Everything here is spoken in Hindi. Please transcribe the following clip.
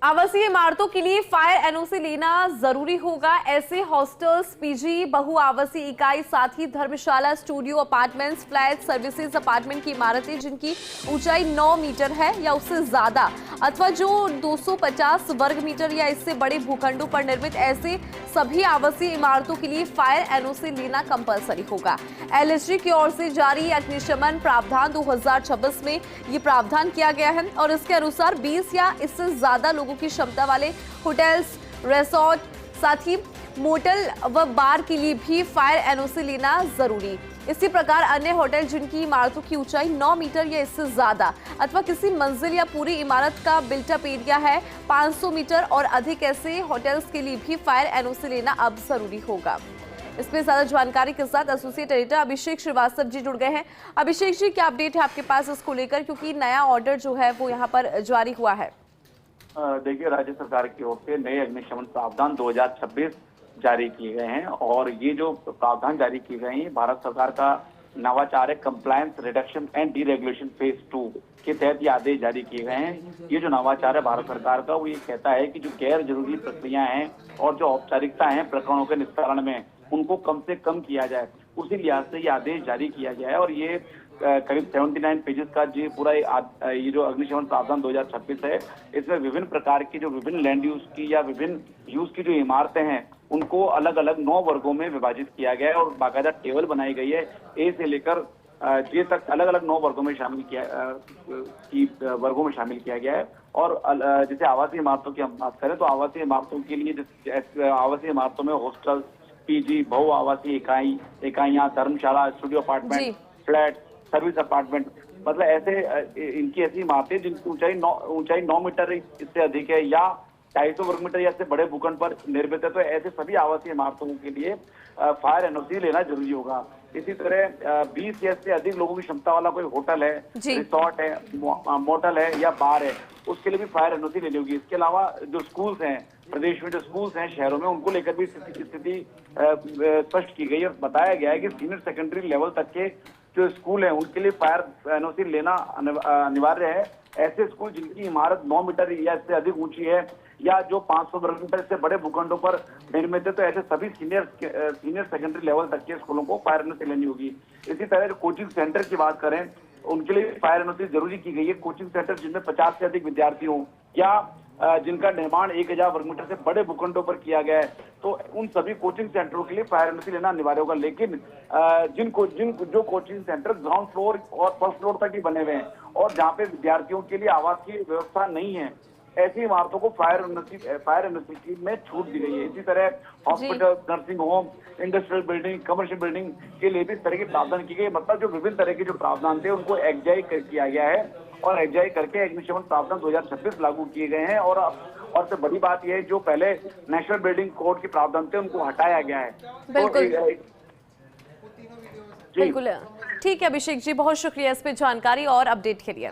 आवासीय इमारतों के लिए फायर एनओसी लेना जरूरी होगा। ऐसे हॉस्टल्स, पीजी, बहु आवासीय इकाई, साथ ही dharamshala, studio, apartments, flat, services apartment की इमारतें जिनकी ऊंचाई 9 मीटर है या उससे ज्यादा, अथवा जो 250 वर्ग मीटर या इससे बड़े भूखंडों पर निर्मित, ऐसे सभी आवासीय इमारतों के लिए फायर एनओसी लेना कंपलसरी होगा। एलएसजी की ओर से जारी अग्निशमन प्रावधान 2026 में ये प्रावधान किया गया है और इसके अनुसार 20 या इससे ज्यादा लोगों की क्षमता वाले होटल्स, रिसोर्ट, साथ ही मोटल व बार के लिए भी फायर एनओसी लेना जरूरी। इसी प्रकार अन्य होटल जिनकी इमारतों की ऊंचाई 9 मीटर या इससे ज्यादा, अथवा किसी मंजिल या पूरी इमारत का बिल्टअप एरिया है 500 मीटर और अधिक, ऐसे होटल्स के लिए भी फायर एनओसी लेना अब जरूरी होगा। इसमें ज्यादा जानकारी के साथ एसोसिएट एडिटर अभिषेक श्रीवास्तव जी जुड़ गए हैं। अभिषेक जी, क्या अपडेट है आपके पास इसको लेकर, क्योंकि नया ऑर्डर जो है वो यहाँ पर जारी हुआ है? देखिए, राज्य सरकार की ओर से नए अग्निशमन प्रावधान 2026 जारी किए गए हैं और ये जो प्रावधान जारी किए गए हैं भारत सरकार का नवाचार है compliance reduction and deregulation phase 2 के तहत ये आदेश जारी किए गए हैं। ये जो नवाचार है भारत सरकार का, वो ये कहता है कि जो गैर जरूरी प्रक्रियाएं हैं और जो औपचारिकता है प्रकरणों के निस्तारण में, उनको कम से कम किया जाए। उसी लिहाज से ये आदेश जारी किया गया है और ये करीब 79 पेजेस का जी पूरा ये जो अग्निशमन प्रावधान 2026 है, इसमें विभिन्न प्रकार की जो विभिन्न लैंड यूज की या विभिन्न यूज की जो इमारतें हैं उनको अलग अलग 9 वर्गों में विभाजित किया गया है और बाकायदा टेबल बनाई गई है। ए से लेकर जे तक अलग अलग 9 वर्गों में शामिल किया गया है। और जैसे आवासीय इमारतों की हम बात करें तो आवासीय इमारतों के लिए आवासीय इमारतों में हॉस्टल, पीजी, बहु आवासीय इकाइयां, dharamshala, studio apartment, flat, service apartment, मतलब ऐसे इनकी ऐसी इमारतें जिनकी ऊंचाई 9 मीटर इससे अधिक है या 250 वर्ग मीटर या इससे बड़े भूखंड पर निर्मित है, तो ऐसे सभी आवासीय इमारतों के लिए फायर एनओसी लेना जरूरी होगा। इसी तरह 20 या इससे अधिक लोगों की क्षमता वाला कोई होटल है, रिसोर्ट है, मोटल है या बार है, उसके लिए भी फायर एनओसी लेनी होगी। इसके अलावा जो स्कूल्स हैं प्रदेश में, जो स्कूल्स हैं शहरों में, उनको लेकर भी स्थिति स्पष्ट की गई है। बताया गया है कि सीनियर सेकेंडरी लेवल तक के जो स्कूल हैं उनके लिए फायर एनओसी लेना अनिवार्य है। ऐसे स्कूल जिनकी इमारत 9 मीटर या इससे अधिक ऊंची है या जो 500 वर्ग मीटर से बड़े भूखंडों पर निर्मित है, तो ऐसे सभी सीनियर सेकेंडरी लेवल तक के स्कूलों को फायर एनओसी लेनी होगी। इसी तरह जो कोचिंग सेंटर की बात करें, उनके लिए फायर एनओसी जरूरी की गई है। कोचिंग सेंटर जिनमें 50 से अधिक विद्यार्थी हों या जिनका निर्माण 1000 वर्ग मीटर से बड़े भूखंडों पर किया गया है, तो उन सभी कोचिंग सेंटरों के लिए फायर एनओसी लेना अनिवार्य होगा। लेकिन जो कोचिंग सेंटर ग्राउंड फ्लोर और फर्स्ट फ्लोर तक ही बने हुए हैं और जहाँ पे विद्यार्थियों के लिए आवास की व्यवस्था नहीं है, ऐसी इमारतों को फायर एनओसी में छूट दी गई है। इसी तरह hospital, nursing home, industrial building, commercial building के लिए भी इस तरह के प्रावधान किए गए। मतलब जो विभिन्न तरह के जो प्रावधान थे उनको एग्जाई किया गया है और एग्जाई करके अग्निशमन प्रावधान 2026 लागू किए गए हैं। और सबसे बड़ी बात यह है, जो पहले नेशनल बिल्डिंग कोड के प्रावधान थे उनको हटाया गया है। बिल्कुल ठीक है अभिषेक जी, बहुत शुक्रिया इस पे जानकारी और अपडेट के लिए।